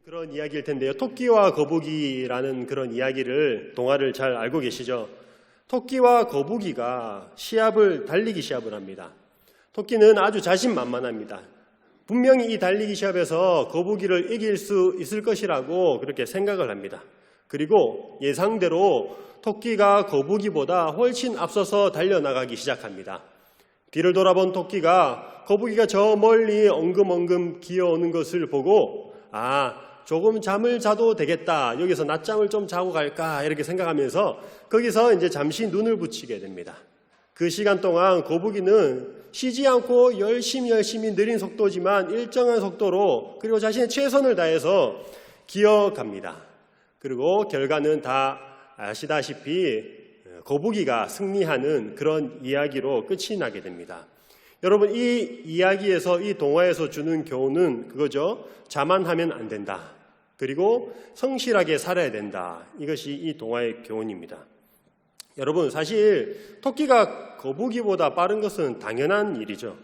그런 이야기일 텐데요. 토끼와 거북이라는 그런 이야기를, 동화를 잘 알고 계시죠? 토끼와 거북이가 달리기 시합을 합니다. 토끼는 아주 자신만만합니다. 분명히 이 달리기 시합에서 거북이를 이길 수 있을 것이라고 그렇게 생각을 합니다. 그리고 예상대로 토끼가 거북이보다 훨씬 앞서서 달려나가기 시작합니다. 뒤를 돌아본 토끼가 거북이가 저 멀리 엉금엉금 기어오는 것을 보고 조금 잠을 자도 되겠다. 여기서 낮잠을 좀 자고 갈까? 이렇게 생각하면서 거기서 이제 잠시 눈을 붙이게 됩니다. 그 시간 동안 거북이는 쉬지 않고 열심히 느린 속도지만 일정한 속도로 그리고 자신의 최선을 다해서 기어갑니다. 그리고 결과는 다 아시다시피 거북이가 승리하는 그런 이야기로 끝이 나게 됩니다. 여러분, 이 이야기에서, 이 동화에서 주는 교훈은 그거죠. 자만하면 안 된다. 그리고 성실하게 살아야 된다. 이것이 이 동화의 교훈입니다. 여러분, 사실 토끼가 거북이보다 빠른 것은 당연한 일이죠.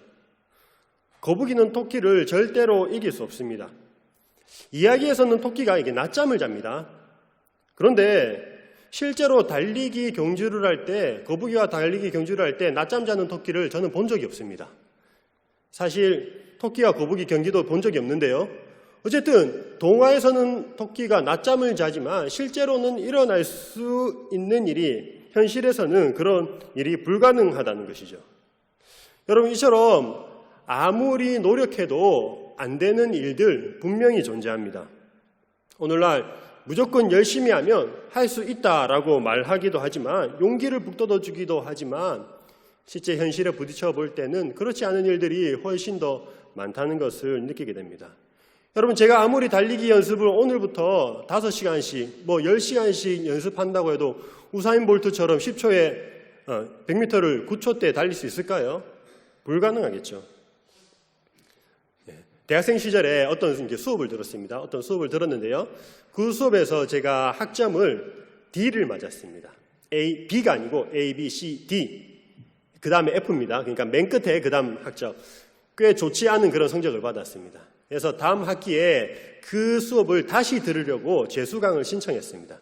거북이는 토끼를 절대로 이길 수 없습니다. 이야기에서는 토끼가 이게 낮잠을 잡니다. 그런데 실제로 달리기 경주를 할 때, 거북이와 달리기 경주를 할 때 낮잠 자는 토끼를 저는 본 적이 없습니다. 사실 토끼와 거북이 경기도 본 적이 없는데요. 어쨌든 동화에서는 토끼가 낮잠을 자지만 실제로는 일어날 수 있는 일이, 현실에서는 그런 일이 불가능하다는 것이죠. 여러분, 이처럼 아무리 노력해도 안 되는 일들 분명히 존재합니다. 오늘날 무조건 열심히 하면 할 수 있다라고 말하기도 하지만, 용기를 북돋아주기도 하지만 실제 현실에 부딪혀 볼 때는 그렇지 않은 일들이 훨씬 더 많다는 것을 느끼게 됩니다. 여러분, 제가 아무리 달리기 연습을 오늘부터 5시간씩 10시간씩 연습한다고 해도 우사인 볼트처럼 10초에 100m를 9초대 달릴 수 있을까요? 불가능하겠죠. 대학생 시절에 어떤 수업을 들었습니다. 어떤 수업을 들었는데요. 그 수업에서 제가 학점을 D를 맞았습니다. B가 아니고 A, B, C, D. 그 다음에 F입니다. 그러니까 맨 끝에 그 다음 학점. 꽤 좋지 않은 그런 성적을 받았습니다. 그래서 다음 학기에 그 수업을 다시 들으려고 재수강을 신청했습니다.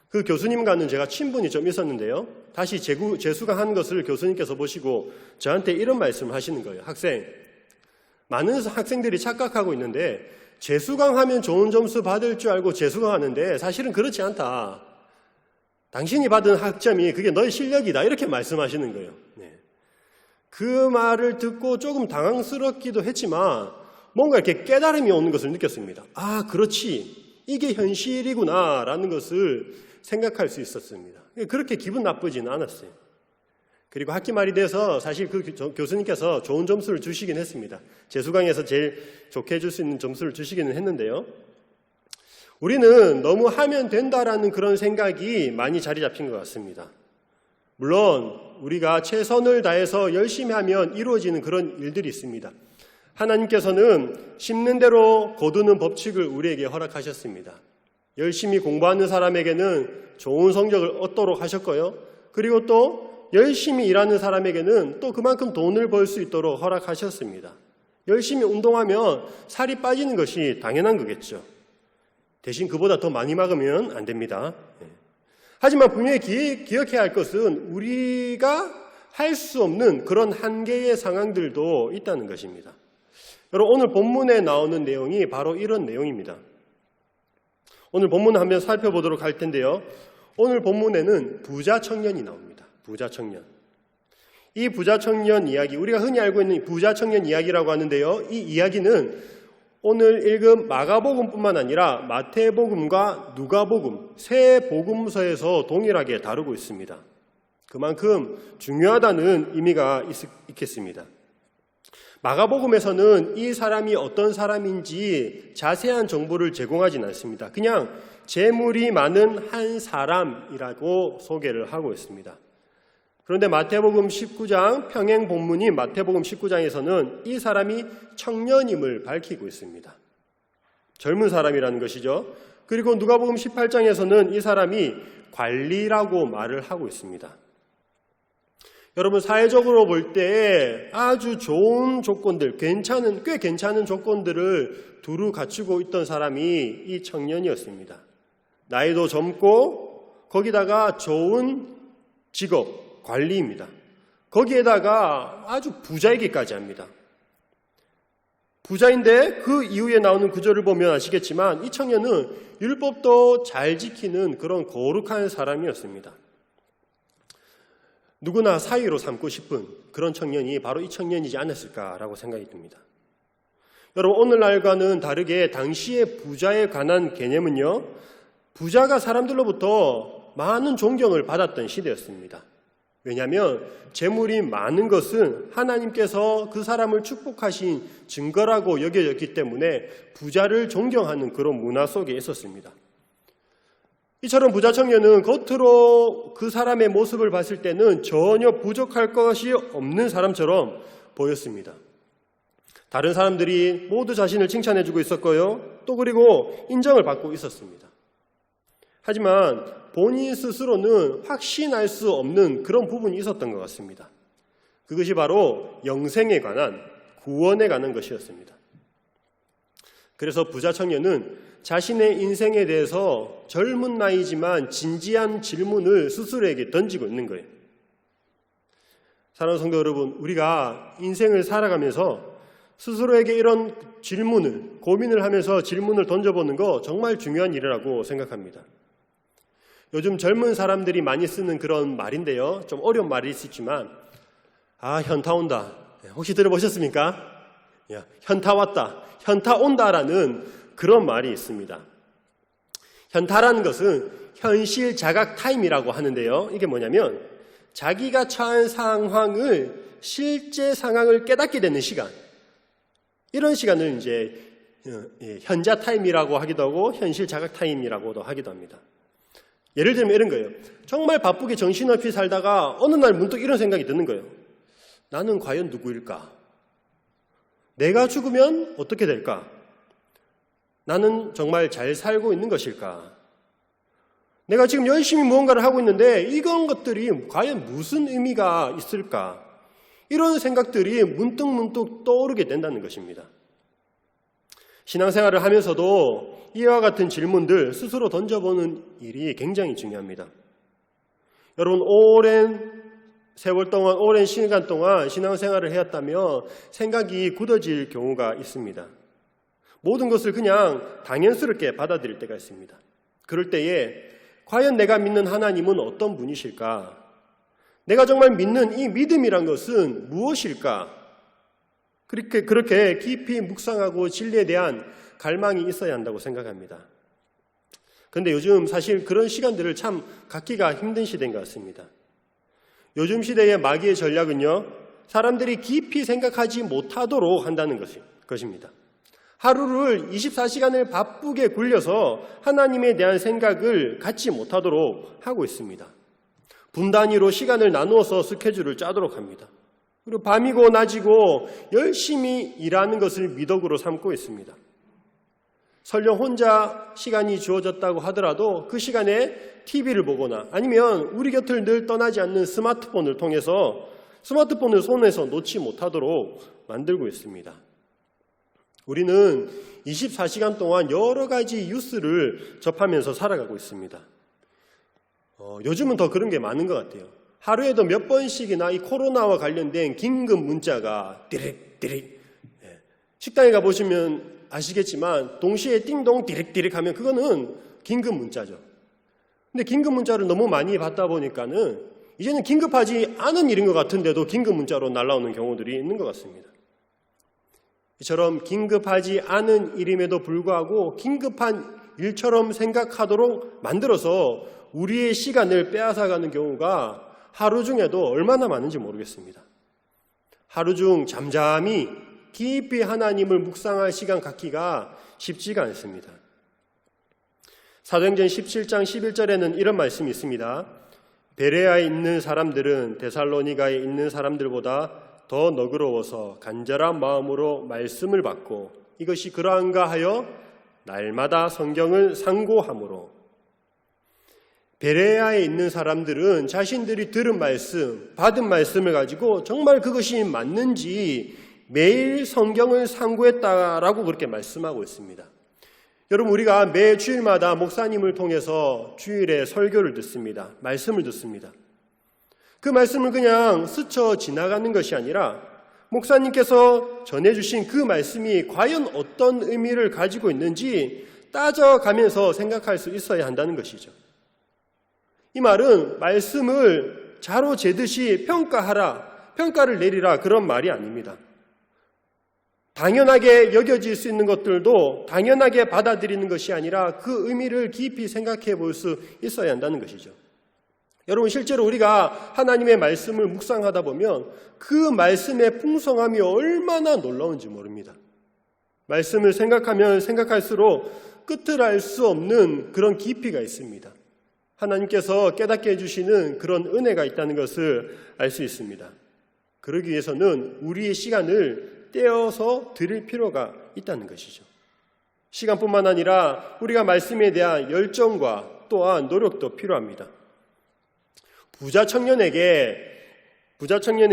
그 교수님과는 제가 친분이 좀 있었는데요. 다시 재수강한 것을 교수님께서 보시고 저한테 이런 말씀을 하시는 거예요. 학생, 많은 학생들이 착각하고 있는데 재수강하면 좋은 점수 받을 줄 알고 재수강하는데 사실은 그렇지 않다. 당신이 받은 학점이 그게 너의 실력이다. 이렇게 말씀하시는 거예요. 그 말을 듣고 조금 당황스럽기도 했지만 뭔가 이렇게 깨달음이 오는 것을 느꼈습니다. 그렇지. 이게 현실이구나 라는 것을 생각할 수 있었습니다. 그렇게 기분 나쁘지는 않았어요. 그리고 학기 말이 돼서 사실 그 교수님께서 좋은 점수를 주시긴 했습니다. 재수강에서 제일 좋게 해줄 수 있는 점수를 주시기는 했는데요. 우리는 너무 하면 된다라는 그런 생각이 많이 자리 잡힌 것 같습니다. 물론 우리가 최선을 다해서 열심히 하면 이루어지는 그런 일들이 있습니다. 하나님께서는 심는 대로 거두는 법칙을 우리에게 허락하셨습니다. 열심히 공부하는 사람에게는 좋은 성적을 얻도록 하셨고요. 그리고 또 열심히 일하는 사람에게는 또 그만큼 돈을 벌 수 있도록 허락하셨습니다. 열심히 운동하면 살이 빠지는 것이 당연한 거겠죠. 대신 그보다 더 많이 먹으면 안 됩니다. 하지만 분명히 기억해야 할 것은 우리가 할 수 없는 그런 한계의 상황들도 있다는 것입니다. 여러분, 오늘 본문에 나오는 내용이 바로 이런 내용입니다. 오늘 본문을 한번 살펴보도록 할 텐데요. 오늘 본문에는 부자 청년이 나옵니다. 부자 청년. 이 부자 청년 이야기, 우리가 흔히 알고 있는 부자 청년 이야기라고 하는데요. 이 이야기는 오늘 읽은 마가복음뿐만 아니라 마태복음과 누가복음, 세 복음서에서 동일하게 다루고 있습니다. 그만큼 중요하다는 의미가 있겠습니다. 마가복음에서는 이 사람이 어떤 사람인지 자세한 정보를 제공하지는 않습니다. 그냥 재물이 많은 한 사람이라고 소개를 하고 있습니다. 그런데 마태복음 19장, 평행 본문인 마태복음 19장에서는 이 사람이 청년임을 밝히고 있습니다. 젊은 사람이라는 것이죠. 그리고 누가복음 18장에서는 이 사람이 관리라고 말을 하고 있습니다. 여러분, 사회적으로 볼 때 아주 좋은 조건들, 꽤 괜찮은 조건들을 두루 갖추고 있던 사람이 이 청년이었습니다. 나이도 젊고 거기다가 좋은 직업, 관리입니다. 거기에다가 아주 부자이기까지 합니다. 부자인데 그 이후에 나오는 구절을 보면 아시겠지만 이 청년은 율법도 잘 지키는 그런 거룩한 사람이었습니다. 누구나 사위로 삼고 싶은 그런 청년이 바로 이 청년이지 않았을까라고 생각이 듭니다. 여러분, 오늘날과는 다르게 당시의 부자에 관한 개념은요, 부자가 사람들로부터 많은 존경을 받았던 시대였습니다. 왜냐하면 재물이 많은 것은 하나님께서 그 사람을 축복하신 증거라고 여겨졌기 때문에 부자를 존경하는 그런 문화 속에 있었습니다. 이처럼 부자 청년은 겉으로 그 사람의 모습을 봤을 때는 전혀 부족할 것이 없는 사람처럼 보였습니다. 다른 사람들이 모두 자신을 칭찬해주고 있었고요. 또 그리고 인정을 받고 있었습니다. 하지만 본인 스스로는 확신할 수 없는 그런 부분이 있었던 것 같습니다. 그것이 바로 영생에 관한, 구원에 관한 것이었습니다. 그래서 부자 청년은 자신의 인생에 대해서 젊은 나이지만 진지한 질문을 스스로에게 던지고 있는 거예요. 사랑하는 성도 여러분, 우리가 인생을 살아가면서 스스로에게 이런 질문을, 고민을 하면서 질문을 던져보는 거 정말 중요한 일이라고 생각합니다. 요즘 젊은 사람들이 많이 쓰는 그런 말인데요. 좀 어려운 말일 수 있지만, 현타 온다. 혹시 들어보셨습니까? 현타 왔다. 현타 온다라는 그런 말이 있습니다. 현타라는 것은 현실 자각 타임이라고 하는데요. 이게 뭐냐면 자기가 처한 상황을, 실제 상황을 깨닫게 되는 시간, 이런 시간을 이제 현자 타임이라고 하기도 하고 현실 자각 타임이라고도 하기도 합니다. 예를 들면 이런 거예요. 정말 바쁘게 정신없이 살다가 어느 날 문득 이런 생각이 드는 거예요. 나는 과연 누구일까? 내가 죽으면 어떻게 될까? 나는 정말 잘 살고 있는 것일까? 내가 지금 열심히 무언가를 하고 있는데 이런 것들이 과연 무슨 의미가 있을까? 이런 생각들이 문득문득 떠오르게 된다는 것입니다. 신앙생활을 하면서도 이와 같은 질문들 스스로 던져보는 일이 굉장히 중요합니다. 여러분, 오랜 세월 동안, 오랜 시간 동안 신앙생활을 해왔다면 생각이 굳어질 경우가 있습니다. 모든 것을 그냥 당연스럽게 받아들일 때가 있습니다. 그럴 때에 과연 내가 믿는 하나님은 어떤 분이실까? 내가 정말 믿는 이 믿음이란 것은 무엇일까? 그렇게 깊이 묵상하고 진리에 대한 갈망이 있어야 한다고 생각합니다. 그런데 요즘 사실 그런 시간들을 참 갖기가 힘든 시대인 것 같습니다. 요즘 시대의 마귀의 전략은요, 사람들이 깊이 생각하지 못하도록 한다는 것입니다. 하루를 24시간을 바쁘게 굴려서 하나님에 대한 생각을 갖지 못하도록 하고 있습니다. 분 단위로 시간을 나누어서 스케줄을 짜도록 합니다. 그리고 밤이고 낮이고 열심히 일하는 것을 미덕으로 삼고 있습니다. 설령 혼자 시간이 주어졌다고 하더라도 그 시간에 TV를 보거나 아니면 우리 곁을 늘 떠나지 않는 스마트폰을 통해서 스마트폰을 손에서 놓지 못하도록 만들고 있습니다. 우리는 24시간 동안 여러 가지 뉴스를 접하면서 살아가고 있습니다. 요즘은 더 그런 게 많은 것 같아요. 하루에도 몇 번씩이나 이 코로나와 관련된 긴급 문자가 띠릭띠릭, 식당에 가보시면 아시겠지만 동시에 띵동 띠릭띠릭 하면 그거는 긴급 문자죠. 근데 긴급 문자를 너무 많이 받다 보니까는 이제는 긴급하지 않은 일인 것 같은데도 긴급 문자로 날아오는 경우들이 있는 것 같습니다. 이처럼 긴급하지 않은 일임에도 불구하고 긴급한 일처럼 생각하도록 만들어서 우리의 시간을 빼앗아가는 경우가 하루 중에도 얼마나 많은지 모르겠습니다. 하루 중 잠잠히 깊이 하나님을 묵상할 시간 갖기가 쉽지가 않습니다. 사도행전 17장 11절에는 이런 말씀이 있습니다. 베레아에 있는 사람들은 데살로니가에 있는 사람들보다 더 너그러워서 간절한 마음으로 말씀을 받고 이것이 그러한가 하여 날마다 성경을 상고함으로. 베레아에 있는 사람들은 자신들이 들은 말씀, 받은 말씀을 가지고 정말 그것이 맞는지 매일 성경을 상고했다라고 그렇게 말씀하고 있습니다. 여러분, 우리가 매 주일마다 목사님을 통해서 주일에 설교를 듣습니다. 말씀을 듣습니다. 그 말씀을 그냥 스쳐 지나가는 것이 아니라 목사님께서 전해주신 그 말씀이 과연 어떤 의미를 가지고 있는지 따져가면서 생각할 수 있어야 한다는 것이죠. 이 말은 말씀을 자로 재듯이 평가하라, 평가를 내리라, 그런 말이 아닙니다. 당연하게 여겨질 수 있는 것들도 당연하게 받아들이는 것이 아니라 그 의미를 깊이 생각해 볼 수 있어야 한다는 것이죠. 여러분, 실제로 우리가 하나님의 말씀을 묵상하다 보면 그 말씀의 풍성함이 얼마나 놀라운지 모릅니다. 말씀을 생각하면 생각할수록 끝을 알 수 없는 그런 깊이가 있습니다. 하나님께서 깨닫게 해주시는 그런 은혜가 있다는 것을 알 수 있습니다. 그러기 위해서는 우리의 시간을 떼어서 드릴 필요가 있다는 것이죠. 시간뿐만 아니라 우리가 말씀에 대한 열정과 또한 노력도 필요합니다. 부자 청년의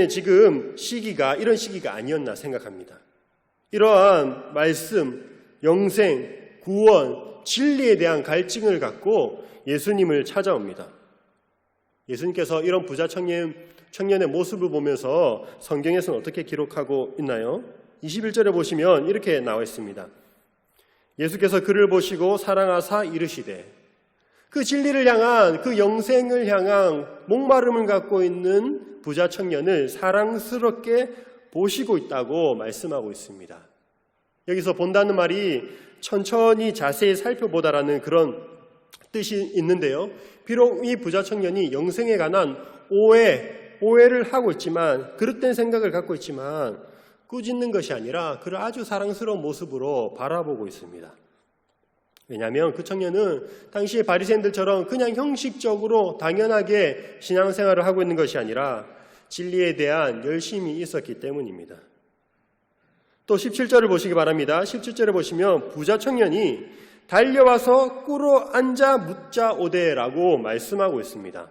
지금 시기가 이런 시기가 아니었나 생각합니다. 이러한 말씀, 영생, 구원, 진리에 대한 갈증을 갖고 예수님을 찾아옵니다. 예수님께서 이런 부자 청년의 모습을 보면서 성경에서는 어떻게 기록하고 있나요? 21절에 보시면 이렇게 나와 있습니다. 예수께서 그를 보시고 사랑하사 이르시되, 그 진리를 향한, 그 영생을 향한 목마름을 갖고 있는 부자 청년을 사랑스럽게 보시고 있다고 말씀하고 있습니다. 여기서 본다는 말이 천천히 자세히 살펴보다라는 그런 뜻이 있는데요. 비록 이 부자 청년이 영생에 관한 오해를 하고 있지만, 그릇된 생각을 갖고 있지만 꾸짖는 것이 아니라 그를 아주 사랑스러운 모습으로 바라보고 있습니다. 왜냐하면 그 청년은 당시의 바리새인들처럼 그냥 형식적으로 당연하게 신앙생활을 하고 있는 것이 아니라 진리에 대한 열심이 있었기 때문입니다. 또 17절을 보시기 바랍니다. 17절에 보시면 부자 청년이 달려와서 꿇어 앉아 묻자 오되라고 말씀하고 있습니다.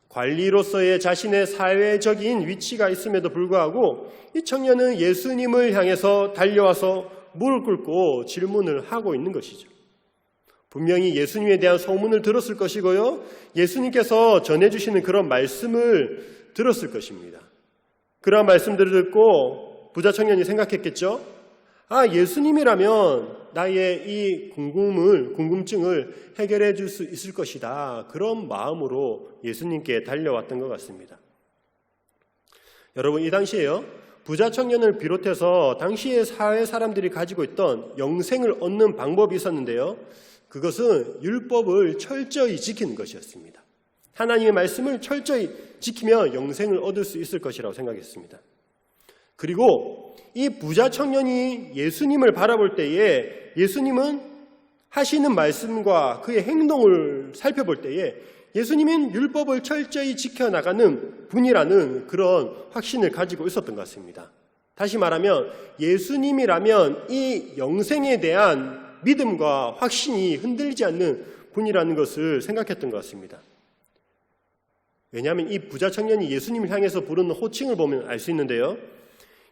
관리로서의 자신의 사회적인 위치가 있음에도 불구하고 이 청년은 예수님을 향해서 달려와서 무릎 꿇고 질문을 하고 있는 것이죠. 분명히 예수님에 대한 소문을 들었을 것이고요, 예수님께서 전해주시는 그런 말씀을 들었을 것입니다. 그러한 말씀들을 듣고 부자 청년이 생각했겠죠. 예수님이라면 나의 이 궁금증을 해결해 줄 수 있을 것이다. 그런 마음으로 예수님께 달려왔던 것 같습니다. 여러분, 이 당시에요, 부자 청년을 비롯해서 당시의 사회 사람들이 가지고 있던 영생을 얻는 방법이 있었는데요. 그것은 율법을 철저히 지키는 것이었습니다. 하나님의 말씀을 철저히 지키며 영생을 얻을 수 있을 것이라고 생각했습니다. 그리고 이 부자 청년이 예수님을 바라볼 때에 예수님은 하시는 말씀과 그의 행동을 살펴볼 때에 예수님은 율법을 철저히 지켜나가는 분이라는 그런 확신을 가지고 있었던 것 같습니다. 다시 말하면 예수님이라면 이 영생에 대한 믿음과 확신이 흔들리지 않는 분이라는 것을 생각했던 것 같습니다. 왜냐하면 이 부자 청년이 예수님을 향해서 부르는 호칭을 보면 알 수 있는데요.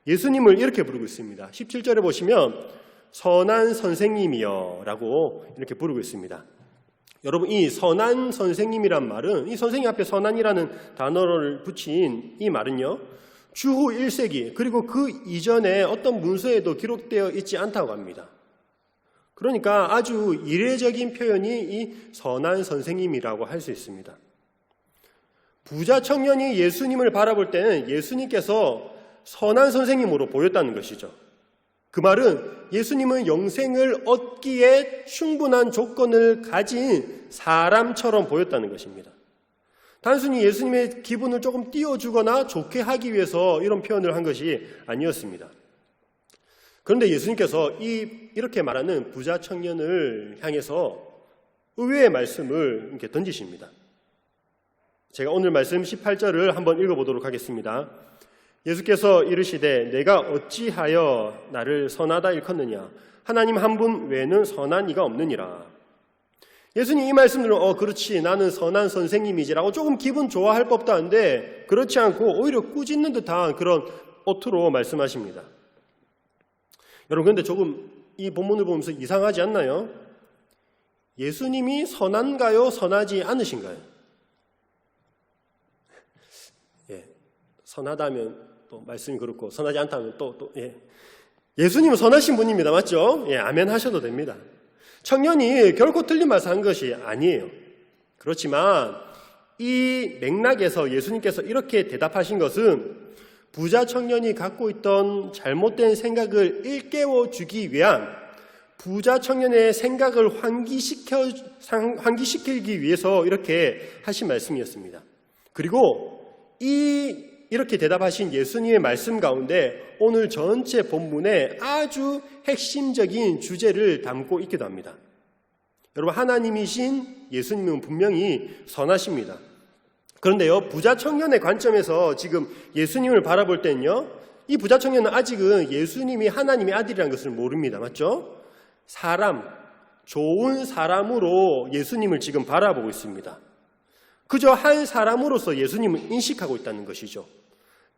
예수님을 이렇게 부르고 있습니다. 17절에 보시면 선한 선생님이여 라고 이렇게 부르고 있습니다. 여러분, 이 선한 선생님이란 말은, 이 선생님 앞에 선한이라는 단어를 붙인 이 말은요, 주후 1세기 그리고 그 이전에 어떤 문서에도 기록되어 있지 않다고 합니다. 그러니까 아주 이례적인 표현이 이 선한 선생님이라고 할 수 있습니다. 부자 청년이 예수님을 바라볼 때는 예수님께서 선한 선생님으로 보였다는 것이죠. 그 말은 예수님은 영생을 얻기에 충분한 조건을 가진 사람처럼 보였다는 것입니다. 단순히 예수님의 기분을 조금 띄워주거나 좋게 하기 위해서 이런 표현을 한 것이 아니었습니다. 그런데 예수님께서 이렇게 말하는 부자 청년을 향해서 의외의 말씀을 이렇게 던지십니다. 제가 오늘 말씀 18절을 한번 읽어보도록 하겠습니다. 예수께서 이르시되 내가 어찌하여 나를 선하다 일컫느냐? 하나님 한 분 외에는 선한 이가 없느니라. 예수님 이 말씀 들으면 그렇지, 나는 선한 선생님이지라고 조금 기분 좋아할 법도 한데 그렇지 않고 오히려 꾸짖는 듯한 그런 어투로 말씀하십니다. 여러분, 그런데 조금 이 본문을 보면서 이상하지 않나요? 예수님이 선한가요? 선하지 않으신가요? 예, 선하다면 또 말씀이 그렇고 선하지 않다면 예수님은 선하신 분입니다. 맞죠? 예, 아멘 하셔도 됩니다. 청년이 결코 틀린 말을 한 것이 아니에요. 그렇지만 이 맥락에서 예수님께서 이렇게 대답하신 것은 부자 청년이 갖고 있던 잘못된 생각을 일깨워 주기 위한, 부자 청년의 생각을 환기시키기 위해서 이렇게 하신 말씀이었습니다. 그리고 이렇게 대답하신 예수님의 말씀 가운데 오늘 전체 본문에 아주 핵심적인 주제를 담고 있기도 합니다. 여러분, 하나님이신 예수님은 분명히 선하십니다. 그런데요, 부자 청년의 관점에서 지금 예수님을 바라볼 때는요, 이 부자 청년은 아직은 예수님이 하나님의 아들이라는 것을 모릅니다. 맞죠? 좋은 사람으로 예수님을 지금 바라보고 있습니다. 그저 한 사람으로서 예수님을 인식하고 있다는 것이죠.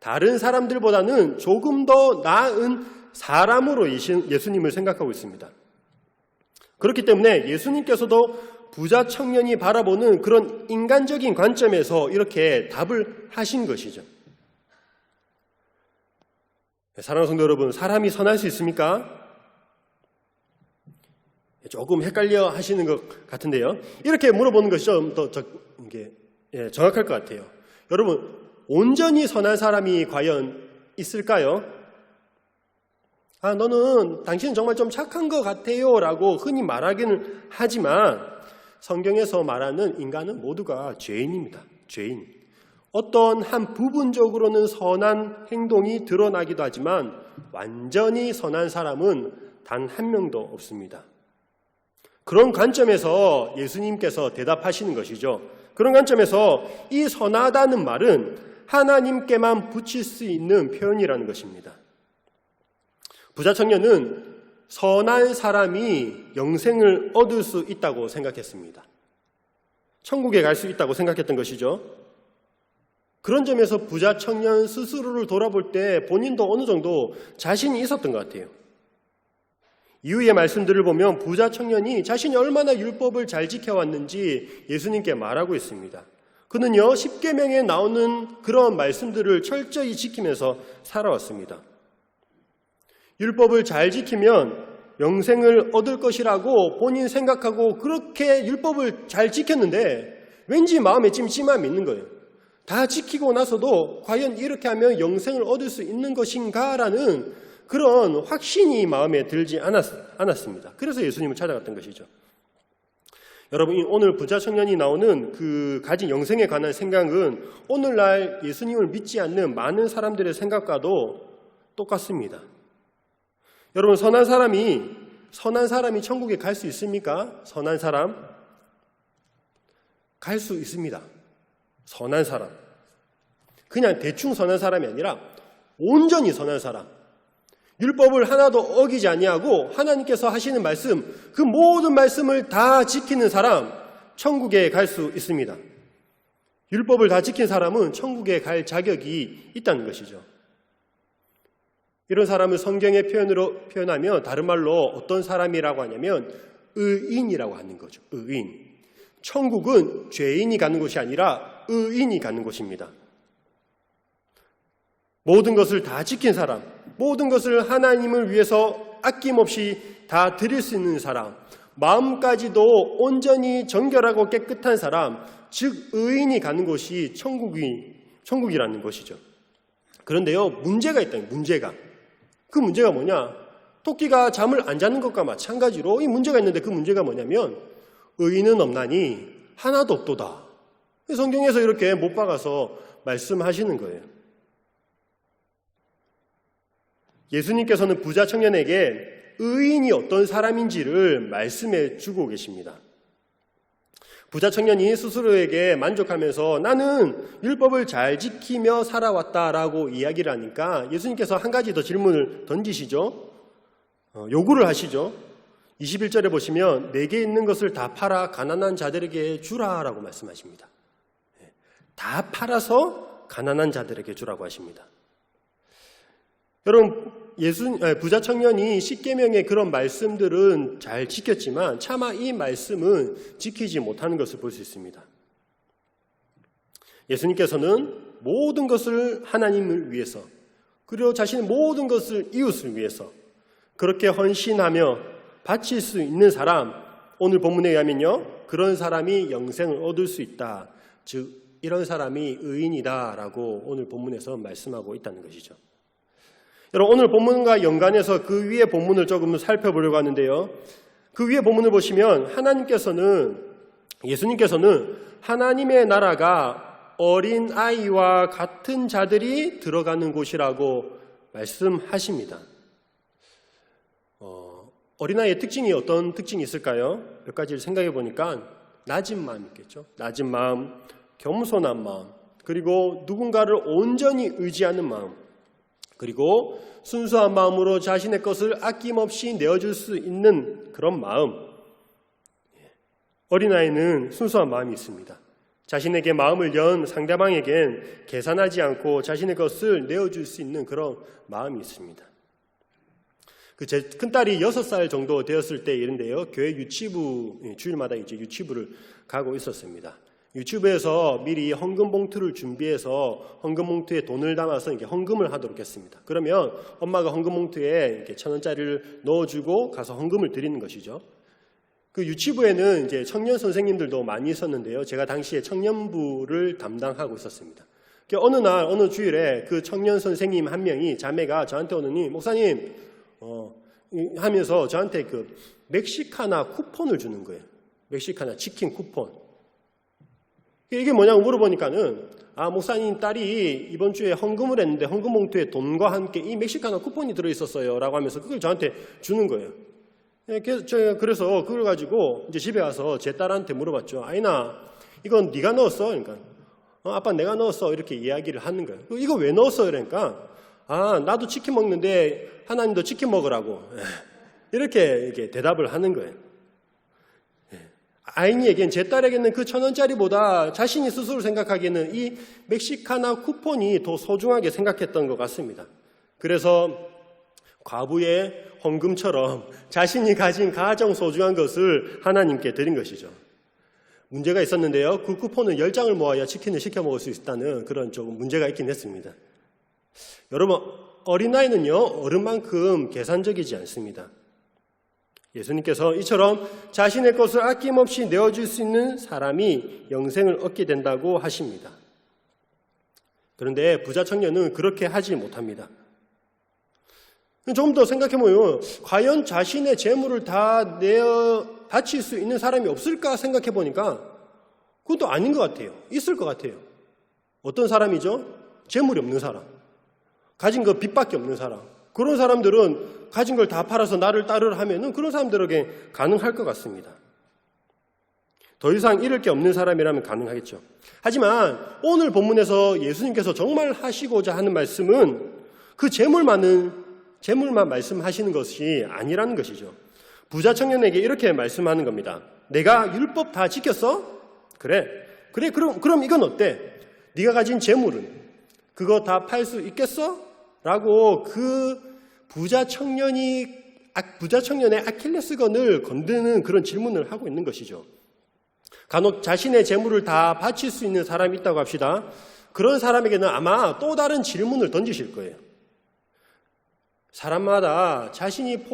다른 사람들보다는 조금 더 나은 사람으로 예수님을 생각하고 있습니다. 그렇기 때문에 예수님께서도 부자 청년이 바라보는 그런 인간적인 관점에서 이렇게 답을 하신 것이죠. 사랑하는 성도 여러분, 사람이 선할 수 있습니까? 조금 헷갈려 하시는 것 같은데요. 이렇게 물어보는 것이 좀 더 정확할 것 같아요. 여러분, 온전히 선한 사람이 과연 있을까요? 당신은 정말 좀 착한 것 같아요 라고 흔히 말하기는 하지만 성경에서 말하는 인간은 모두가 죄인입니다. 죄인. 어떤 한 부분적으로는 선한 행동이 드러나기도 하지만 완전히 선한 사람은 단 한 명도 없습니다. 그런 관점에서 예수님께서 대답하시는 것이죠. 그런 관점에서 이 선하다는 말은 하나님께만 붙일 수 있는 표현이라는 것입니다. 부자 청년은 선한 사람이 영생을 얻을 수 있다고 생각했습니다. 천국에 갈 수 있다고 생각했던 것이죠. 그런 점에서 부자 청년 스스로를 돌아볼 때 본인도 어느 정도 자신이 있었던 것 같아요. 이후의 말씀들을 보면 부자 청년이 자신이 얼마나 율법을 잘 지켜왔는지 예수님께 말하고 있습니다. 그는요, 십계명에 나오는 그런 말씀들을 철저히 지키면서 살아왔습니다. 율법을 잘 지키면 영생을 얻을 것이라고 본인 생각하고 그렇게 율법을 잘 지켰는데 왠지 마음에 찜찜함이 있는 거예요. 다 지키고 나서도 과연 이렇게 하면 영생을 얻을 수 있는 것인가라는 그런 확신이 마음에 들지 않았습니다. 그래서 예수님을 찾아갔던 것이죠. 여러분, 오늘 부자 청년이 나오는 그 가진 영생에 관한 생각은 오늘날 예수님을 믿지 않는 많은 사람들의 생각과도 똑같습니다. 여러분, 선한 사람이 천국에 갈 수 있습니까? 선한 사람? 갈 수 있습니다. 선한 사람. 그냥 대충 선한 사람이 아니라 온전히 선한 사람. 율법을 하나도 어기지 아니하고 하나님께서 하시는 말씀, 그 모든 말씀을 다 지키는 사람, 천국에 갈 수 있습니다. 율법을 다 지킨 사람은 천국에 갈 자격이 있다는 것이죠. 이런 사람을 성경의 표현으로 표현하면 다른 말로 어떤 사람이라고 하냐면 의인이라고 하는 거죠. 의인. 천국은 죄인이 가는 곳이 아니라 의인이 가는 곳입니다. 모든 것을 다 지킨 사람, 모든 것을 하나님을 위해서 아낌없이 다 드릴 수 있는 사람, 마음까지도 온전히 정결하고 깨끗한 사람, 즉 의인이 가는 곳이 천국이라는 것이죠. 그런데요, 문제가 있다. 문제가. 그 문제가 뭐냐? 토끼가 잠을 안 자는 것과 마찬가지로 이 문제가 있는데 그 문제가 뭐냐면 의인은 없나니 하나도 없도다. 성경에서 이렇게 못 박아서 말씀하시는 거예요. 예수님께서는 부자 청년에게 의인이 어떤 사람인지를 말씀해 주고 계십니다. 부자 청년이 스스로에게 만족하면서 나는 율법을 잘 지키며 살아왔다라고 이야기를 하니까 예수님께서 한 가지 더 질문을 던지시죠. 요구를 하시죠. 21절에 보시면 내게 있는 것을 다 팔아 가난한 자들에게 주라라고 말씀하십니다. 다 팔아서 가난한 자들에게 주라고 하십니다. 여러분, 부자 청년이 십계명의 그런 말씀들은 잘 지켰지만 차마 이 말씀은 지키지 못하는 것을 볼 수 있습니다. 예수님께서는 모든 것을 하나님을 위해서, 그리고 자신의 모든 것을 이웃을 위해서 그렇게 헌신하며 바칠 수 있는 사람, 오늘 본문에 의하면요, 그런 사람이 영생을 얻을 수 있다. 즉 이런 사람이 의인이다라고 오늘 본문에서 말씀하고 있다는 것이죠. 여러분, 오늘 본문과 연관해서 그 위에 본문을 조금 살펴보려고 하는데요. 그 위에 본문을 보시면 예수님께서는 하나님의 나라가 어린 아이와 같은 자들이 들어가는 곳이라고 말씀하십니다. 어린아이의 특징이 어떤 특징이 있을까요? 몇 가지를 생각해 보니까 낮은 마음이 있겠죠. 낮은 마음, 겸손한 마음, 그리고 누군가를 온전히 의지하는 마음, 그리고 순수한 마음으로 자신의 것을 아낌없이 내어줄 수 있는 그런 마음. 어린아이는 순수한 마음이 있습니다. 자신에게 마음을 연 상대방에겐 계산하지 않고 자신의 것을 내어줄 수 있는 그런 마음이 있습니다. 제 큰딸이 6살 정도 되었을 때 일인데요. 교회 유치부, 주일마다 이제 유치부를 가고 있었습니다. 유치부에서 미리 헌금 봉투를 준비해서 헌금 봉투에 돈을 담아서 이렇게 헌금을 하도록 했습니다. 그러면 엄마가 헌금 봉투에 이렇게 1,000원짜리를 넣어주고 가서 헌금을 드리는 것이죠. 그 유치부에는 이제 청년 선생님들도 많이 있었는데요. 제가 당시에 청년부를 담당하고 있었습니다. 어느 날, 어느 주일에 그 청년 선생님 한 명이, 자매가 저한테 오더니, 목사님, 하면서 저한테 그 멕시카나 쿠폰을 주는 거예요. 멕시카나 치킨 쿠폰. 이게 뭐냐고 물어보니까는, 목사님 딸이 이번 주에 헌금을 했는데 헌금 봉투에 돈과 함께 이 멕시카나 쿠폰이 들어있었어요. 라고 하면서 그걸 저한테 주는 거예요. 그래서 그걸 가지고 이제 집에 가서 제 딸한테 물어봤죠. 아이나, 이건 네가 넣었어? 그러니까, 아빠 내가 넣었어. 이렇게 이야기를 하는 거예요. 이거 왜 넣었어? 그러니까, 나도 치킨 먹는데 하나님도 치킨 먹으라고. 이렇게 대답을 하는 거예요. 아이에겐, 제 딸에게는 그 1,000원짜리보다 자신이 스스로 생각하기에는 이 멕시카나 쿠폰이 더 소중하게 생각했던 것 같습니다. 그래서 과부의 헌금처럼 자신이 가진 가장 소중한 것을 하나님께 드린 것이죠. 문제가 있었는데요. 그 쿠폰은 10장을 모아야 치킨을 시켜 먹을 수 있다는 그런 조금 문제가 있긴 했습니다. 여러분, 어린아이는요, 어른만큼 계산적이지 않습니다. 예수님께서 이처럼 자신의 것을 아낌없이 내어줄 수 있는 사람이 영생을 얻게 된다고 하십니다. 그런데 부자 청년은 그렇게 하지 못합니다. 좀 더 생각해보면 과연 자신의 재물을 다 내어 바칠 수 있는 사람이 없을까 생각해보니까 그것도 아닌 것 같아요. 있을 것 같아요. 어떤 사람이죠? 재물이 없는 사람. 가진 거 빚밖에 없는 사람. 그런 사람들은 가진 걸 다 팔아서 나를 따르라 하면은 그런 사람들에게 가능할 것 같습니다. 더 이상 잃을 게 없는 사람이라면 가능하겠죠. 하지만 오늘 본문에서 예수님께서 정말 하시고자 하는 말씀은 그 재물만 말씀하시는 것이 아니라는 것이죠. 부자 청년에게 이렇게 말씀하는 겁니다. 내가 율법 다 지켰어? 그래, 그럼 이건 어때? 네가 가진 재물은 그거 다 팔 수 있겠어? 라고 그 부자 청년의 아킬레스건을 건드는 그런 질문을 하고 있는 것이죠. 간혹 자신의 재물을 다 바칠 수 있는 사람이 있다고 합시다. 그런 사람에게는 아마 또 다른 질문을 던지실 거예요. 사람마다 자신이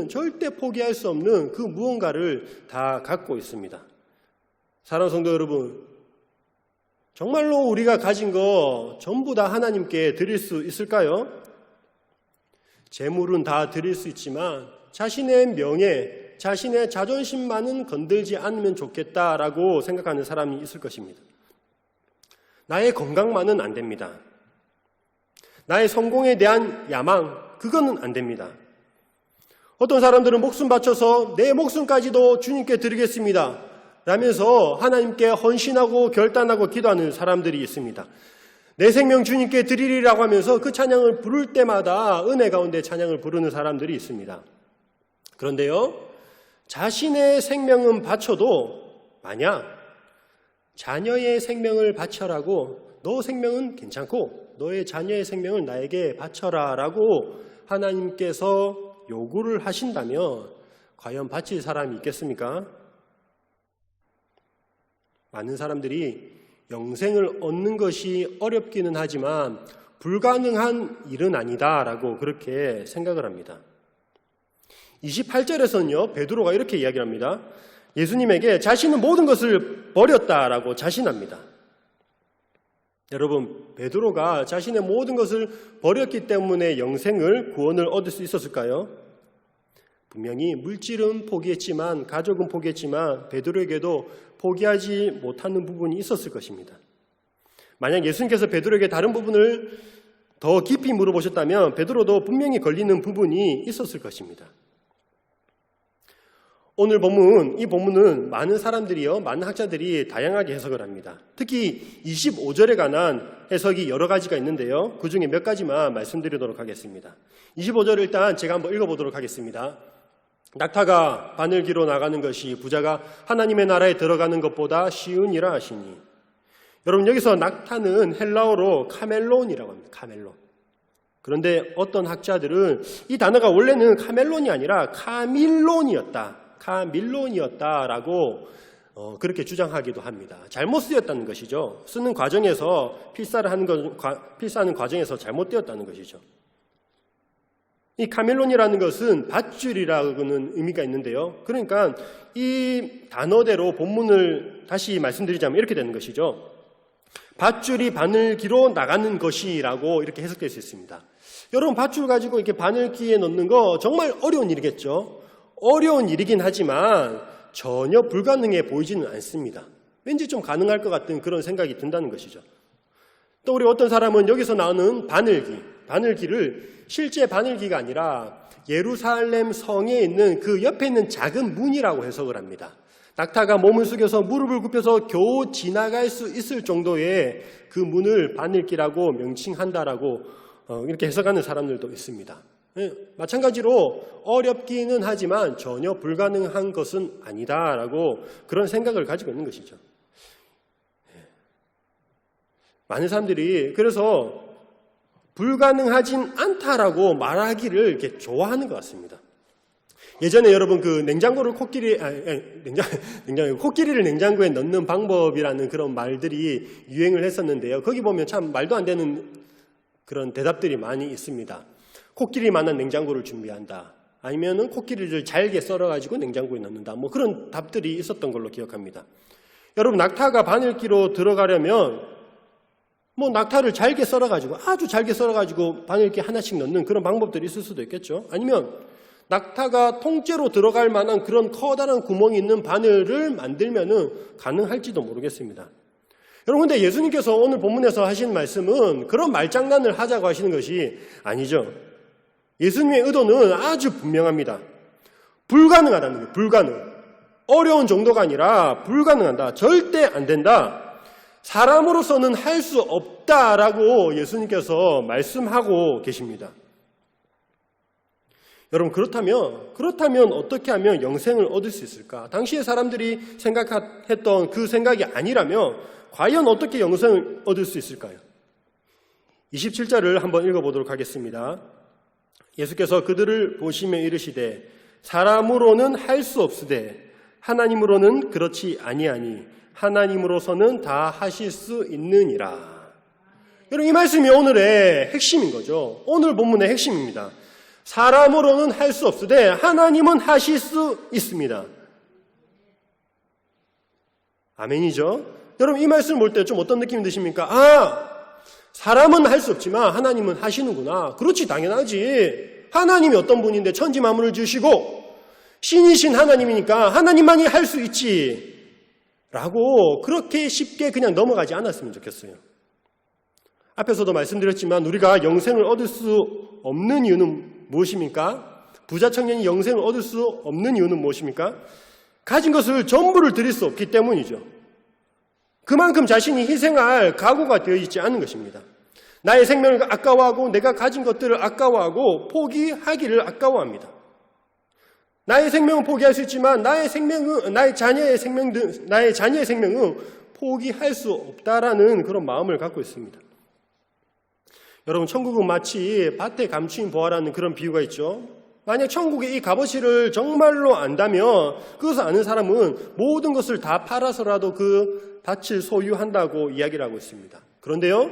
절대 포기할 수 없는 그 무언가를 다 갖고 있습니다. 사랑하는 성도 여러분, 정말로 우리가 가진 거 전부 다 하나님께 드릴 수 있을까요? 재물은 다 드릴 수 있지만 자신의 명예, 자신의 자존심만은 건들지 않으면 좋겠다라고 생각하는 사람이 있을 것입니다. 나의 건강만은 안 됩니다. 나의 성공에 대한 야망, 그거는 안 됩니다. 어떤 사람들은 목숨 바쳐서 내 목숨까지도 주님께 드리겠습니다 라면서 하나님께 헌신하고 결단하고 기도하는 사람들이 있습니다. 내 생명 주님께 드리리라고 하면서 그 찬양을 부를 때마다 은혜 가운데 찬양을 부르는 사람들이 있습니다. 그런데요, 자신의 생명은 바쳐도 만약 자녀의 생명을 바쳐라고 너 생명은 괜찮고 너의 자녀의 생명을 나에게 바쳐라 라고 하나님께서 요구를 하신다면 과연 바칠 사람이 있겠습니까? 많은 사람들이 영생을 얻는 것이 어렵기는 하지만 불가능한 일은 아니다라고 그렇게 생각을 합니다. 28절에서는요, 베드로가 이렇게 이야기를 합니다. 예수님에게 자신은 모든 것을 버렸다라고 자신합니다. 여러분, 베드로가 자신의 모든 것을 버렸기 때문에 영생을, 구원을 얻을 수 있었을까요? 분명히 물질은 포기했지만, 가족은 포기했지만 베드로에게도 포기하지 못하는 부분이 있었을 것입니다. 만약 예수님께서 베드로에게 다른 부분을 더 깊이 물어보셨다면 베드로도 분명히 걸리는 부분이 있었을 것입니다. 오늘 본문, 이 본문은 많은 사람들이요, 많은 학자들이 다양하게 해석을 합니다. 특히 25절에 관한 해석이 여러 가지가 있는데요. 그 중에 몇 가지만 말씀드리도록 하겠습니다. 25절을 일단 제가 한번 읽어보도록 하겠습니다. 낙타가 바늘기로 나가는 것이 부자가 하나님의 나라에 들어가는 것보다 쉬우니라 하시니. 여러분, 여기서 낙타는 헬라어로 카멜론이라고 합니다. 카멜론. 그런데 어떤 학자들은 이 단어가 원래는 카멜론이 아니라 카밀론이었다라고 그렇게 주장하기도 합니다. 잘못 쓰였다는 것이죠. 쓰는 과정에서 필사하는 과정에서 잘못되었다는 것이죠. 이 카멜론이라는 것은 밧줄이라는 의미가 있는데요. 그러니까 이 단어대로 본문을 다시 말씀드리자면 이렇게 되는 것이죠. 밧줄이 바늘기로 나가는 것이라고 이렇게 해석될 수 있습니다. 여러분, 밧줄 가지고 이렇게 바늘기에 넣는 거 정말 어려운 일이겠죠. 어려운 일이긴 하지만 전혀 불가능해 보이지는 않습니다. 왠지 좀 가능할 것 같은 그런 생각이 든다는 것이죠. 또 우리 어떤 사람은 여기서 나오는 바늘기를 실제 바늘기가 아니라 예루살렘 성에 있는 그 옆에 있는 작은 문이라고 해석을 합니다. 낙타가 몸을 숙여서 무릎을 굽혀서 겨우 지나갈 수 있을 정도의 그 문을 바늘기라고 명칭한다라고 이렇게 해석하는 사람들도 있습니다. 마찬가지로 어렵기는 하지만 전혀 불가능한 것은 아니다라고 그런 생각을 가지고 있는 것이죠. 많은 사람들이 그래서 불가능하진 않다라고 말하기를 이렇게 좋아하는 것 같습니다. 예전에 여러분 그 코끼리를 냉장고에 넣는 방법이라는 그런 말들이 유행을 했었는데요. 거기 보면 참 말도 안 되는 그런 대답들이 많이 있습니다. 코끼리만한 냉장고를 준비한다. 아니면은 코끼리를 잘게 썰어가지고 냉장고에 넣는다. 뭐 그런 답들이 있었던 걸로 기억합니다. 여러분, 낙타가 바늘기로 들어가려면 뭐 낙타를 아주 잘게 썰어가지고 바늘기 하나씩 넣는 그런 방법들이 있을 수도 있겠죠. 아니면 낙타가 통째로 들어갈 만한 그런 커다란 구멍이 있는 바늘을 만들면은 가능할지도 모르겠습니다. 여러분, 근데 예수님께서 오늘 본문에서 하신 말씀은 그런 말장난을 하자고 하시는 것이 아니죠. 예수님의 의도는 아주 분명합니다. 불가능하다는 거예요. 불가능. 어려운 정도가 아니라 불가능하다. 절대 안 된다. 사람으로서는 할 수 없다라고 예수님께서 말씀하고 계십니다. 여러분, 그렇다면 어떻게 하면 영생을 얻을 수 있을까? 당시의 사람들이 생각했던 그 생각이 아니라면 과연 어떻게 영생을 얻을 수 있을까요? 27절을 한번 읽어보도록 하겠습니다. 예수께서 그들을 보시며 이르시되 사람으로는 할 수 없으되 하나님으로는 그렇지 아니하니 하나님으로서는 다 하실 수 있느니라. 여러분, 이 말씀이 오늘의 핵심인 거죠. 오늘 본문의 핵심입니다. 사람으로는 할 수 없으되 하나님은 하실 수 있습니다. 아멘이죠? 여러분, 이 말씀을 볼 때 좀 어떤 느낌이 드십니까? 사람은 할 수 없지만 하나님은 하시는구나. 그렇지, 당연하지. 하나님이 어떤 분인데 천지 만물을 지으시고 신이신 하나님이니까 하나님만이 할 수 있지 라고 그렇게 쉽게 그냥 넘어가지 않았으면 좋겠어요. 앞에서도 말씀드렸지만 우리가 영생을 얻을 수 없는 이유는 무엇입니까? 부자 청년이 영생을 얻을 수 없는 이유는 무엇입니까? 가진 것을 전부를 드릴 수 없기 때문이죠. 그만큼 자신이 희생할 각오가 되어 있지 않은 것입니다. 나의 생명을 아까워하고 내가 가진 것들을 아까워하고 포기하기를 아까워합니다. 나의 생명은 포기할 수 있지만 나의 자녀의 생명은 포기할 수 없다라는 그런 마음을 갖고 있습니다. 여러분, 천국은 마치 밭에 감추인 보화라는 그런 비유가 있죠. 만약 천국의 이 값어치를 정말로 안다면 그것을 아는 사람은 모든 것을 다 팔아서라도 그 밭을 소유한다고 이야기를 하고 있습니다. 그런데요,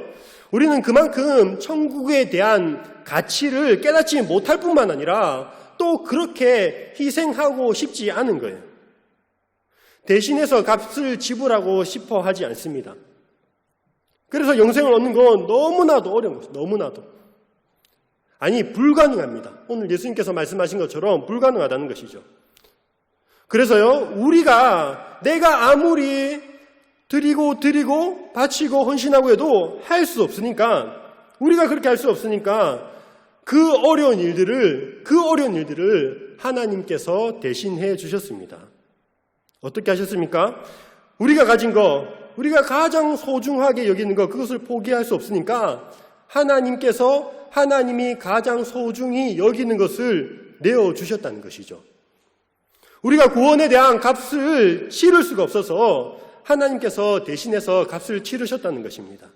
우리는 그만큼 천국에 대한 가치를 깨닫지 못할 뿐만 아니라 또 그렇게 희생하고 싶지 않은 거예요. 대신해서 값을 지불하고 싶어 하지 않습니다. 그래서 영생을 얻는 건 너무나도 어려운 것이죠. 너무나도. 아니, 불가능합니다. 오늘 예수님께서 말씀하신 것처럼 불가능하다는 것이죠. 그래서요, 내가 아무리 드리고 바치고 헌신하고 해도 할 수 없으니까, 우리가 그렇게 할 수 없으니까 그 어려운 일들을 하나님께서 대신해 주셨습니다. 어떻게 하셨습니까? 우리가 가진 거, 우리가 가장 소중하게 여기는 것, 그것을 포기할 수 없으니까 하나님이 가장 소중히 여기는 것을 내어주셨다는 것이죠. 우리가 구원에 대한 값을 치를 수가 없어서 하나님께서 대신해서 값을 치르셨다는 것입니다.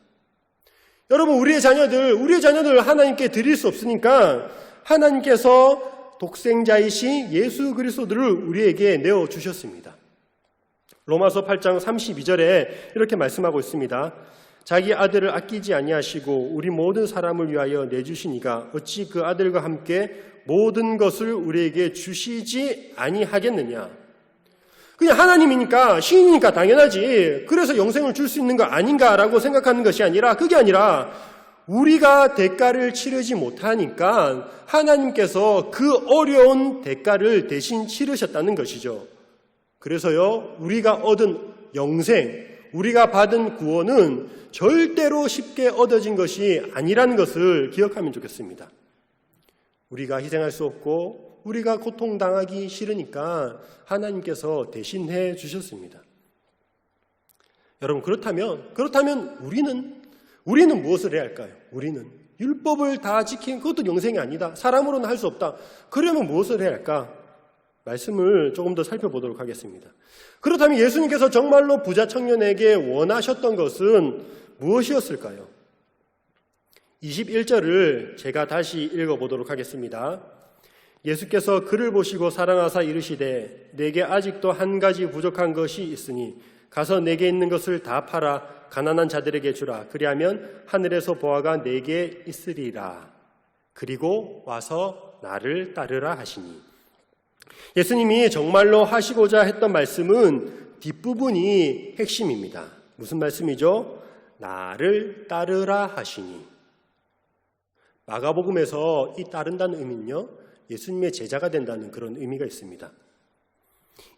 여러분, 우리의 자녀들 하나님께 드릴 수 없으니까 하나님께서 독생자이신 예수 그리스도를 우리에게 내어주셨습니다. 로마서 8장 32절에 이렇게 말씀하고 있습니다. 자기 아들을 아끼지 아니하시고 우리 모든 사람을 위하여 내주시니가 어찌 그 아들과 함께 모든 것을 우리에게 주시지 아니하겠느냐. 그냥 하나님이니까, 신이니까 당연하지, 그래서 영생을 줄 수 있는 거 아닌가라고 생각하는 것이 아니라, 그게 아니라 우리가 대가를 치르지 못하니까 하나님께서 그 어려운 대가를 대신 치르셨다는 것이죠. 그래서요, 우리가 얻은 영생, 우리가 받은 구원은 절대로 쉽게 얻어진 것이 아니라는 것을 기억하면 좋겠습니다. 우리가 희생할 수 없고 우리가 고통당하기 싫으니까 하나님께서 대신해 주셨습니다. 여러분, 그렇다면 우리는 무엇을 해야 할까요? 우리는 율법을 다 지킨 그것도 영생이 아니다, 사람으로는 할 수 없다. 그러면 무엇을 해야 할까? 말씀을 조금 더 살펴보도록 하겠습니다. 그렇다면 예수님께서 정말로 부자 청년에게 원하셨던 것은 무엇이었을까요? 21절을 제가 다시 읽어보도록 하겠습니다. 예수께서 그를 보시고 사랑하사 이르시되 내게 아직도 한 가지 부족한 것이 있으니 가서 내게 있는 것을 다 팔아 가난한 자들에게 주라. 그리하면 하늘에서 보화가 내게 있으리라. 그리고 와서 나를 따르라 하시니. 예수님이 정말로 하시고자 했던 말씀은 뒷부분이 핵심입니다. 무슨 말씀이죠? 나를 따르라 하시니. 마가복음에서 이 따른다는 의미는요, 예수님의 제자가 된다는 그런 의미가 있습니다.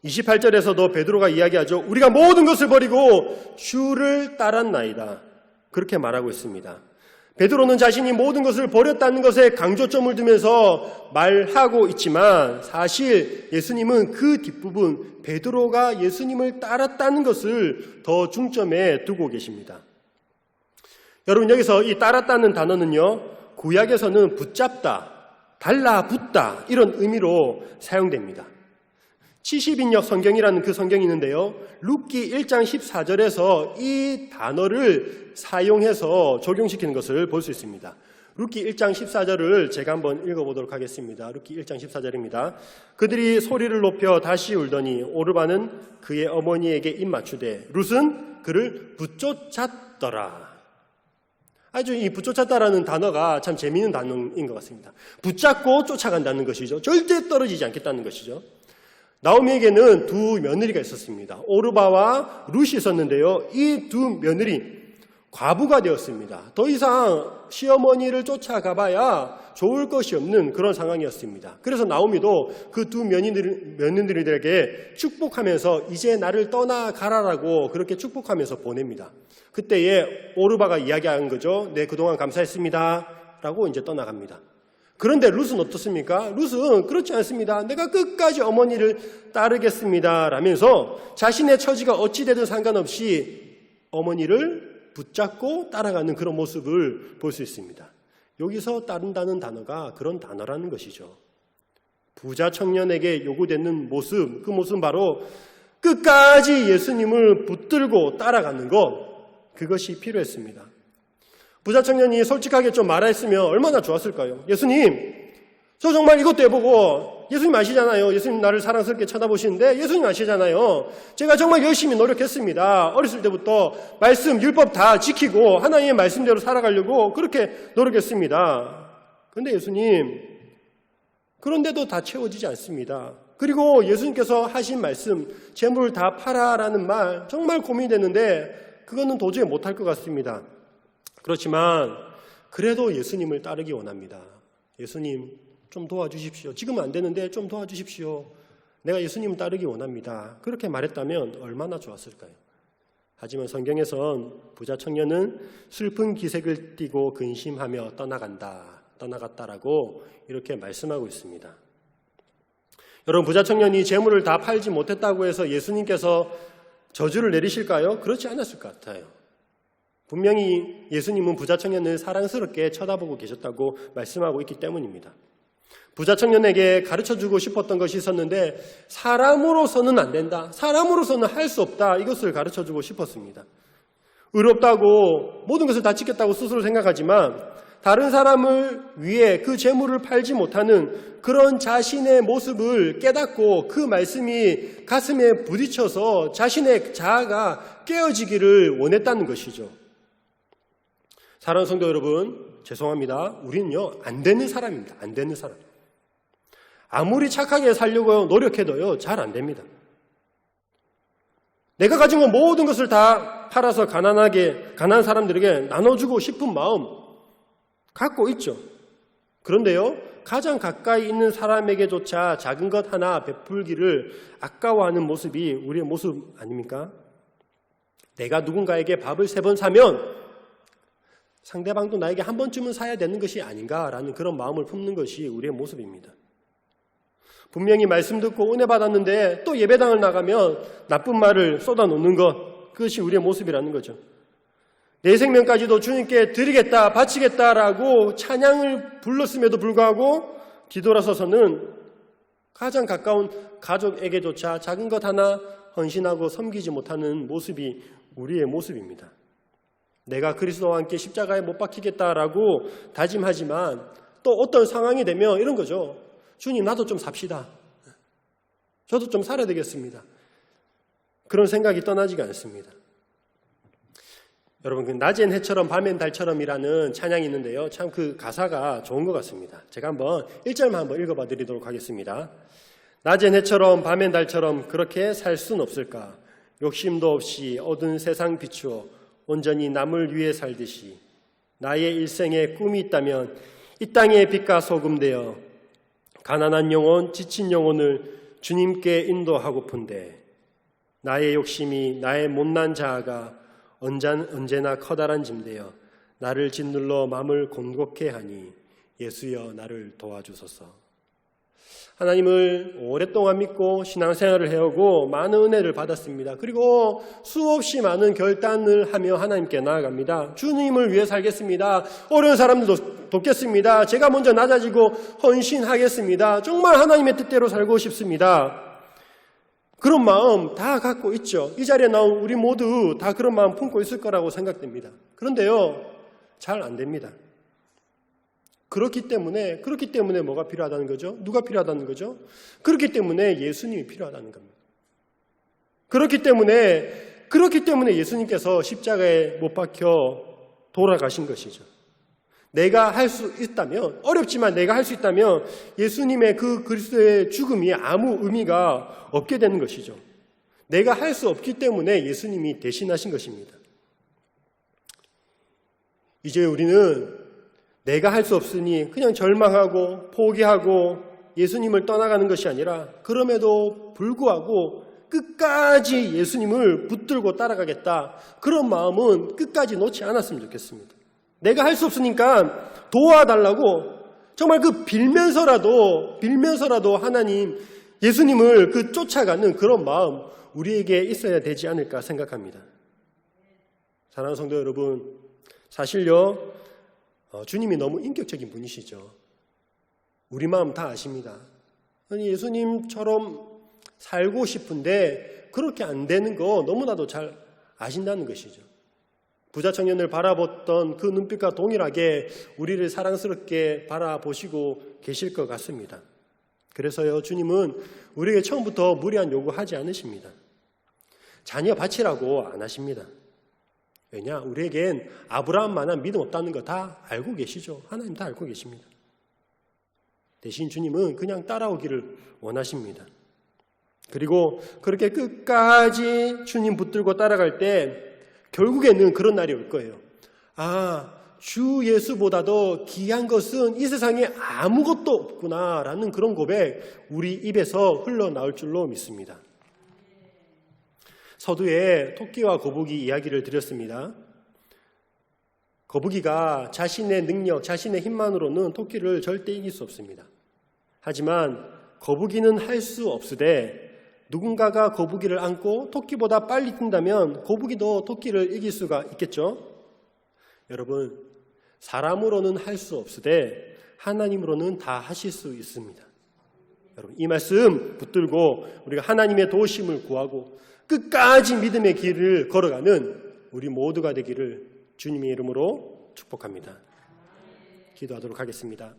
28절에서도 베드로가 이야기하죠. 우리가 모든 것을 버리고 주를 따랐나이다. 그렇게 말하고 있습니다. 베드로는 자신이 모든 것을 버렸다는 것에 강조점을 두면서 말하고 있지만 사실 예수님은 그 뒷부분, 베드로가 예수님을 따랐다는 것을 더 중점에 두고 계십니다. 여러분, 여기서 이 따랐다는 단어는요, 구약에서는 붙잡다, 달라붙다 이런 의미로 사용됩니다. 70인역 성경이라는 그 성경이 있는데요, 룻기 1장 14절에서 이 단어를 사용해서 적용시키는 것을 볼 수 있습니다. 룻기 1장 14절을 제가 한번 읽어보도록 하겠습니다. 룻기 1장 14절입니다. 그들이 소리를 높여 다시 울더니 오르바는 그의 어머니에게 입맞추되 룻은 그를 붙쫓았더라. 아주 이 붙쫓았다라는 단어가 참 재미있는 단어인 것 같습니다. 붙잡고 쫓아간다는 것이죠. 절대 떨어지지 않겠다는 것이죠. 나오미에게는 두 며느리가 있었습니다. 오르바와 룻이 있었는데요, 이 두 며느리 과부가 되었습니다. 더 이상 시어머니를 쫓아가봐야 좋을 것이 없는 그런 상황이었습니다. 그래서 나오미도 그 두 며느리들에게 축복하면서 이제 나를 떠나가라라고 그렇게 축복하면서 보냅니다. 그때에 오르바가 이야기한 거죠. 네, 그동안 감사했습니다 라고 이제 떠나갑니다. 그런데 룻은 어떻습니까? 룻은 그렇지 않습니다. 내가 끝까지 어머니를 따르겠습니다 라면서 자신의 처지가 어찌 되든 상관없이 어머니를 붙잡고 따라가는 그런 모습을 볼 수 있습니다. 여기서 따른다는 단어가 그런 단어라는 것이죠. 부자 청년에게 요구되는 모습, 그 모습은 바로 끝까지 예수님을 붙들고 따라가는 것, 그것이 필요했습니다. 부자 청년이 솔직하게 좀 말했으면 얼마나 좋았을까요? 예수님, 저 정말 이것도 해보고, 예수님 아시잖아요. 예수님 나를 사랑스럽게 쳐다보시는데 예수님 아시잖아요. 제가 정말 열심히 노력했습니다. 어렸을 때부터 말씀, 율법 다 지키고 하나님의 말씀대로 살아가려고 그렇게 노력했습니다. 그런데 예수님, 그런데도 다 채워지지 않습니다. 그리고 예수님께서 하신 말씀, 재물을 다 팔아라는 말 정말 고민이 되는데 그거는 도저히 못할 것 같습니다. 그렇지만 그래도 예수님을 따르기 원합니다. 예수님 좀 도와주십시오. 지금은 안 되는데 좀 도와주십시오. 내가 예수님을 따르기 원합니다. 그렇게 말했다면 얼마나 좋았을까요? 하지만 성경에선 부자 청년은 슬픈 기색을 띠고 근심하며 떠나갔다라고 이렇게 말씀하고 있습니다. 여러분, 부자 청년이 재물을 다 팔지 못했다고 해서 예수님께서 저주를 내리실까요? 그렇지 않았을 것 같아요. 분명히 예수님은 부자 청년을 사랑스럽게 쳐다보고 계셨다고 말씀하고 있기 때문입니다. 부자 청년에게 가르쳐주고 싶었던 것이 있었는데 사람으로서는 안 된다, 사람으로서는 할 수 없다, 이것을 가르쳐주고 싶었습니다. 의롭다고 모든 것을 다 지켰다고 스스로 생각하지만 다른 사람을 위해 그 재물을 팔지 못하는 그런 자신의 모습을 깨닫고 그 말씀이 가슴에 부딪혀서 자신의 자아가 깨어지기를 원했다는 것이죠. 사랑하는 성도 여러분, 죄송합니다. 우리는요, 안 되는 사람입니다. 안 되는 사람. 아무리 착하게 살려고 노력해도요, 잘 안 됩니다. 내가 가진 건 모든 것을 다 팔아서 가난한 사람들에게 나눠주고 싶은 마음 갖고 있죠. 그런데요, 가장 가까이 있는 사람에게조차 작은 것 하나 베풀기를 아까워하는 모습이 우리의 모습 아닙니까? 내가 누군가에게 밥을 3번 사면 상대방도 나에게 한 번쯤은 사야 되는 것이 아닌가라는 그런 마음을 품는 것이 우리의 모습입니다. 분명히 말씀 듣고 은혜 받았는데 또 예배당을 나가면 나쁜 말을 쏟아놓는 것, 그것이 우리의 모습이라는 거죠. 내 생명까지도 주님께 드리겠다, 바치겠다라고 찬양을 불렀음에도 불구하고 뒤돌아서서는 가장 가까운 가족에게조차 작은 것 하나 헌신하고 섬기지 못하는 모습이 우리의 모습입니다. 내가 그리스도와 함께 십자가에 못 박히겠다라고 다짐하지만 또 어떤 상황이 되면 이런 거죠. 주님, 나도 좀 삽시다. 저도 좀 살아야 되겠습니다. 그런 생각이 떠나지가 않습니다. 여러분, 그 낮엔 해처럼 밤엔 달처럼이라는 찬양이 있는데요, 참 그 가사가 좋은 것 같습니다. 제가 한번 1절만 한번 읽어봐 드리도록 하겠습니다. 낮엔 해처럼 밤엔 달처럼 그렇게 살 순 없을까? 욕심도 없이 어두운 세상 비추어 온전히 남을 위해 살듯이 나의 일생에 꿈이 있다면 이 땅의 빛과 소금 되어 가난한 영혼, 지친 영혼을 주님께 인도하고픈데 나의 욕심이 나의 못난 자아가 언제나 커다란 짐 되어 나를 짓눌러 마음을 곤곡해 하니 예수여 나를 도와주소서. 하나님을 오랫동안 믿고 신앙생활을 해오고 많은 은혜를 받았습니다. 그리고 수없이 많은 결단을 하며 하나님께 나아갑니다. 주님을 위해 살겠습니다. 어려운 사람들도 돕겠습니다. 제가 먼저 낮아지고 헌신하겠습니다. 정말 하나님의 뜻대로 살고 싶습니다. 그런 마음 다 갖고 있죠. 이 자리에 나온 우리 모두 다 그런 마음 품고 있을 거라고 생각됩니다. 그런데요, 잘 안 됩니다. 그렇기 때문에 뭐가 필요하다는 거죠? 누가 필요하다는 거죠? 그렇기 때문에 예수님이 필요하다는 겁니다. 그렇기 때문에 예수님께서 십자가에 못 박혀 돌아가신 것이죠. 내가 할 수 있다면, 어렵지만 내가 할 수 있다면 예수님의 그 그리스도의 죽음이 아무 의미가 없게 되는 것이죠. 내가 할 수 없기 때문에 예수님이 대신하신 것입니다. 이제 우리는 내가 할 수 없으니 그냥 절망하고 포기하고 예수님을 떠나가는 것이 아니라 그럼에도 불구하고 끝까지 예수님을 붙들고 따라가겠다. 그런 마음은 끝까지 놓지 않았으면 좋겠습니다. 내가 할 수 없으니까 도와달라고 정말 그 빌면서라도 하나님, 예수님을 그 쫓아가는 그런 마음 우리에게 있어야 되지 않을까 생각합니다. 사랑하는 성도 여러분, 사실요, 주님이 너무 인격적인 분이시죠. 우리 마음 다 아십니다. 아니, 예수님처럼 살고 싶은데 그렇게 안 되는 거 너무나도 잘 아신다는 것이죠. 부자 청년을 바라봤던 그 눈빛과 동일하게 우리를 사랑스럽게 바라보시고 계실 것 같습니다. 그래서요, 주님은 우리에게 처음부터 무리한 요구하지 않으십니다. 자녀 바치라고 안 하십니다. 왜냐? 우리에겐 아브라함만한 믿음 없다는 거 다 알고 계시죠. 하나님 다 알고 계십니다. 대신 주님은 그냥 따라오기를 원하십니다. 그리고 그렇게 끝까지 주님 붙들고 따라갈 때 결국에는 그런 날이 올 거예요. 주 예수보다도 귀한 것은 이 세상에 아무것도 없구나라는 그런 고백 우리 입에서 흘러나올 줄로 믿습니다. 서두에 토끼와 거북이 이야기를 드렸습니다. 거북이가 자신의 능력, 자신의 힘만으로는 토끼를 절대 이길 수 없습니다. 하지만 거북이는 할 수 없으되 누군가가 거북이를 안고 토끼보다 빨리 뛴다면 거북이도 토끼를 이길 수가 있겠죠? 여러분, 사람으로는 할 수 없으되 하나님으로는 다 하실 수 있습니다. 여러분, 이 말씀 붙들고 우리가 하나님의 도우심을 구하고 끝까지 믿음의 길을 걸어가는 우리 모두가 되기를 주님의 이름으로 축복합니다. 기도하도록 하겠습니다.